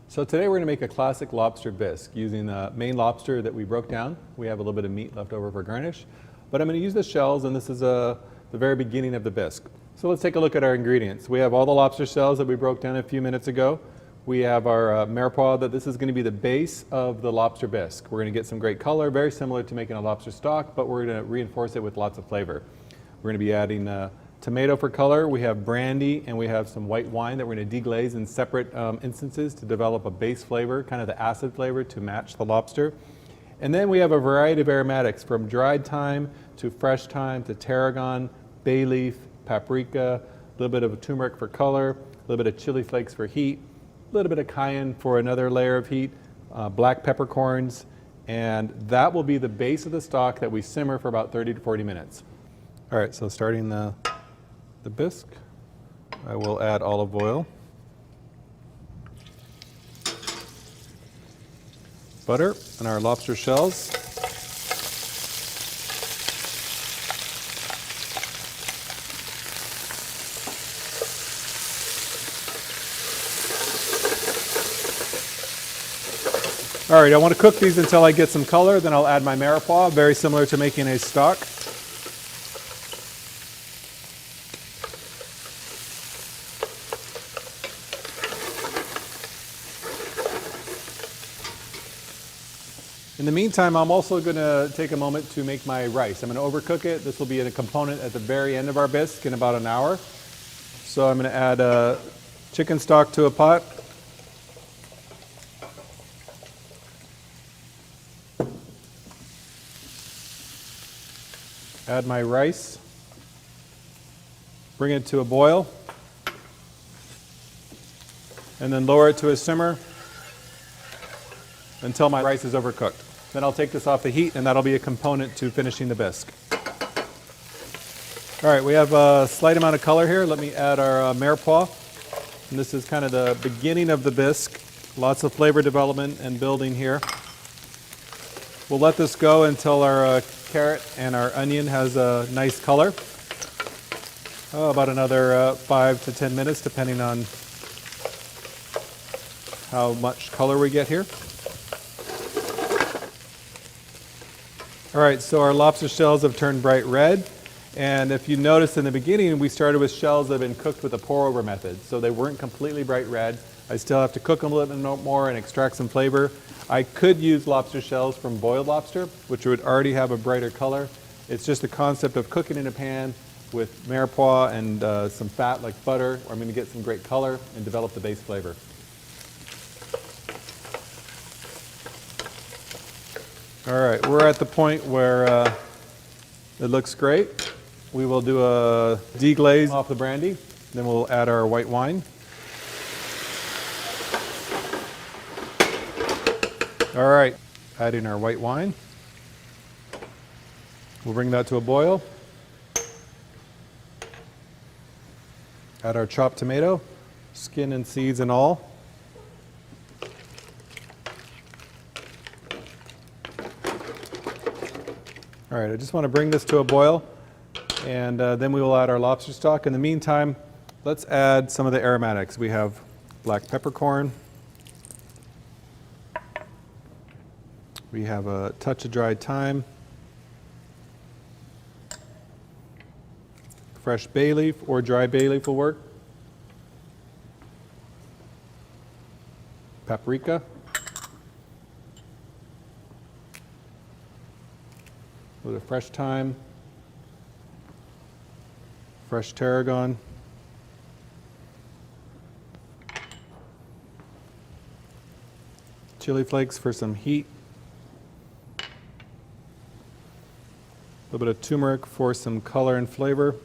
So today we're going to make a classic lobster bisque using Maine lobster that we broke down. We have a little bit of meat left over for garnish, but I'm going to use the shells, and this is the very beginning of the bisque. So let's take a look at our ingredients. We have all the lobster shells that we broke down a few minutes ago. We have our mirepoix, that this is going to be the base of the lobster bisque. We're going to get some great color, very similar to making a lobster stock, but we're going to reinforce it with lots of flavor. We're going to be adding tomato for color, we have brandy, and we have some white wine that we're going to deglaze in separate instances to develop a base flavor, kind of the acid flavor to match the lobster. And then we have a variety of aromatics, from dried thyme to fresh thyme to tarragon, bay leaf, paprika, a little bit of turmeric for color, a little bit of chili flakes for heat, a little bit of cayenne for another layer of heat, black peppercorns, and that will be the base of the stock that we simmer for about 30 to 40 minutes. All right, so starting the bisque, I will add olive oil, butter, and our lobster shells. All right, I want to cook these until I get some color, then I'll add my mirepoix, very similar to making a stock. In the meantime, I'm also going to take a moment to make my rice. I'm going to overcook it. This will be a component at the very end of our bisque in about an hour. So I'm going to add chicken stock to a pot. Add my rice. Bring it to a boil. And then lower it to a simmer until my rice is overcooked. Then I'll take this off the heat, and that'll be a component to finishing the bisque. All right, we have a slight amount of color here. Let me add our mirepoix. And this is kind of the beginning of the bisque. Lots of flavor development and building here. We'll let this go until our carrot and our onion has a nice color. About another 5 to 10 minutes, depending on how much color we get here. All right, so our lobster shells have turned bright red, and if you notice in the beginning, we started with shells that have been cooked with a pour-over method, so they weren't completely bright red. I still have to cook them a little bit more and extract some flavor. I could use lobster shells from boiled lobster, which would already have a brighter color. It's just a concept of cooking in a pan with mirepoix and some fat like butter, where I'm going to get some great color and develop the base flavor. All right, we're at the point where it looks great. We will do a deglaze off the brandy, then we'll add our white wine. All right, adding our white wine. We'll bring that to a boil. Add our chopped tomato, skin and seeds and all. All right, I just want to bring this to a boil, and then we will add our lobster stock. In the meantime, let's add some of the aromatics. We have black peppercorn. We have a touch of dried thyme. Fresh bay leaf or dry bay leaf will work. Paprika. A little fresh thyme, fresh tarragon, chili flakes for some heat, a little bit of turmeric for some color and flavor,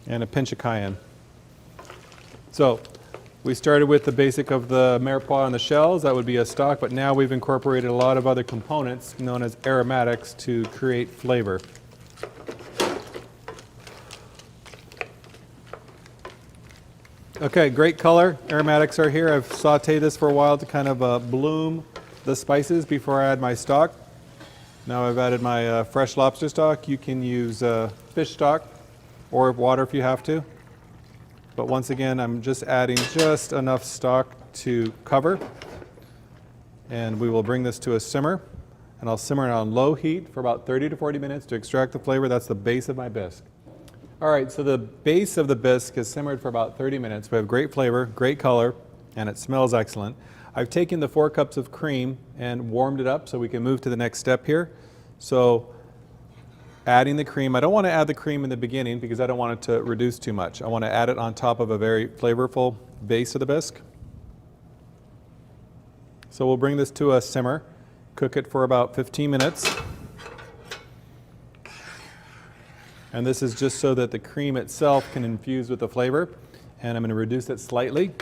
and a pinch of cayenne. So, we started with the basic of the mirepoix and the shells. That would be a stock, but now we've incorporated a lot of other components known as aromatics to create flavor. Okay, great color. Aromatics are here. I've sauteed this for a while to kind of bloom the spices before I add my stock. Now I've added my fresh lobster stock. You can use fish stock or water if you have to. But once again, I'm just adding just enough stock to cover. And we will bring this to a simmer. And I'll simmer it on low heat for about 30 to 40 minutes to extract the flavor. That's the base of my bisque. All right, so the base of the bisque is simmered for about 30 minutes. We have great flavor, great color, and it smells excellent. I've taken the 4 cups of cream and warmed it up so we can move to the next step here. So adding the cream, I don't want to add the cream in the beginning because I don't want it to reduce too much. I want to add it on top of a very flavorful base of the bisque. So we'll bring this to a simmer, cook it for about 15 minutes. And this is just so that the cream itself can infuse with the flavor. And I'm going to reduce it slightly.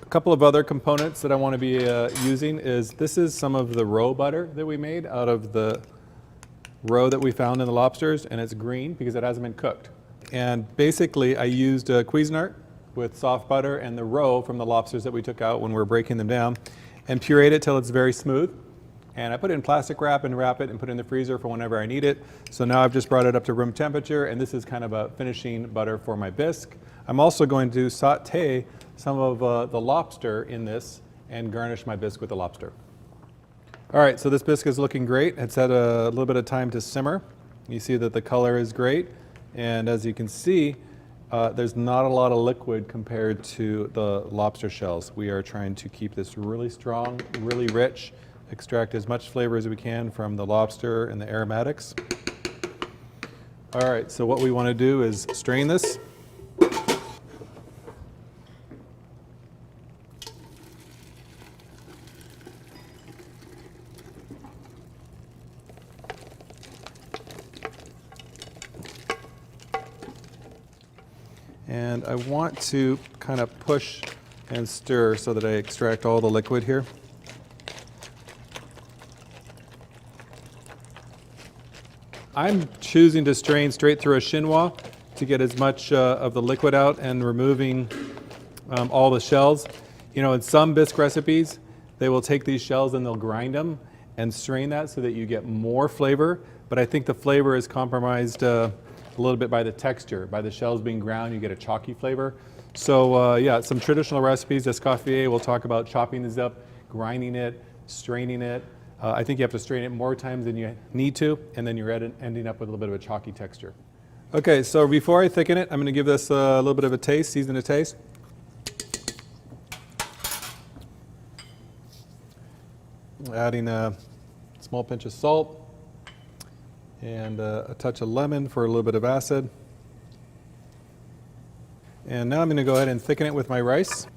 A couple of other components that I want to be using is, this is some of the roe butter that we made out of the roe that we found in the lobsters, and it's green because it hasn't been cooked. And basically I used Cuisinart with soft butter and the roe from the lobsters that we took out when we were breaking them down, and pureed it till it's very smooth. And I put it in plastic wrap and wrap it and put it in the freezer for whenever I need it. So now I've just brought it up to room temperature, and this is kind of a finishing butter for my bisque. I'm also going to saute some of the lobster in this and garnish my bisque with the lobster. All right, so this bisque is looking great. It's had a little bit of time to simmer. You see that the color is great. And as you can see, there's not a lot of liquid compared to the lobster shells. We are trying to keep this really strong, really rich, extract as much flavor as we can from the lobster and the aromatics. All right, so what we want to do is strain this. And I want to kind of push and stir so that I extract all the liquid here. I'm choosing to strain straight through a chinois to get as much of the liquid out and removing all the shells. You know, in some bisque recipes, they will take these shells and they'll grind them and strain that so that you get more flavor. But I think the flavor is compromised a little bit by the texture. By the shells being ground, you get a chalky flavor. So yeah, some traditional recipes, Escoffier will talk about chopping this up, grinding it, straining it. I think you have to strain it more times than you need to, and then you're ending up with a little bit of a chalky texture. Okay, so before I thicken it, I'm going to give this a little bit of a taste, season a taste. Adding a small pinch of salt and a touch of lemon for a little bit of acid. And now I'm going to go ahead and thicken it with my rice.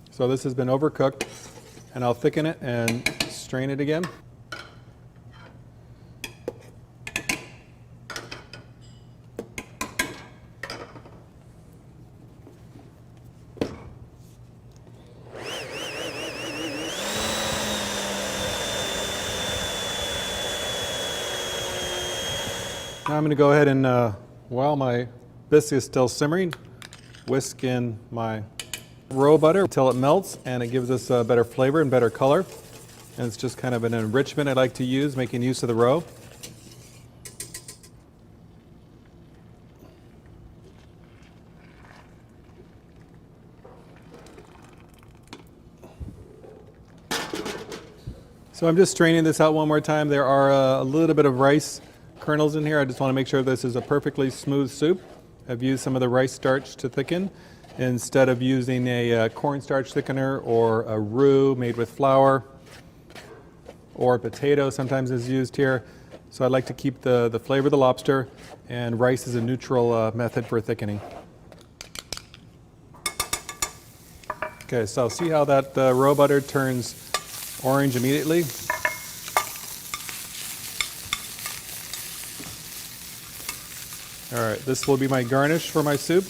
So this has been overcooked, and I'll thicken it and strain it again. Now I'm going to go ahead and, while my bisque is still simmering, whisk in my roe butter until it melts, and it gives us a better flavor and better color. And it's just kind of an enrichment I like to use, making use of the roe. So I'm just straining this out one more time. There are a little bit of rice kernels in here. I just want to make sure this is a perfectly smooth soup. I've used some of the rice starch to thicken instead of using a cornstarch thickener or a roux made with flour, or potato sometimes is used here. So I like to keep the flavor of the lobster, and rice is a neutral method for thickening. Okay, so see how that roe butter turns orange immediately? All right, this will be my garnish for my soup.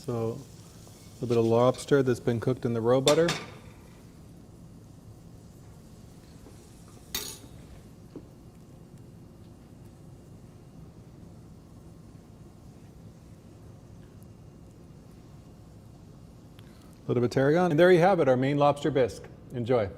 So a little bit of lobster that's been cooked in the roe butter. A little bit of tarragon. And there you have it, our Maine lobster bisque. Enjoy.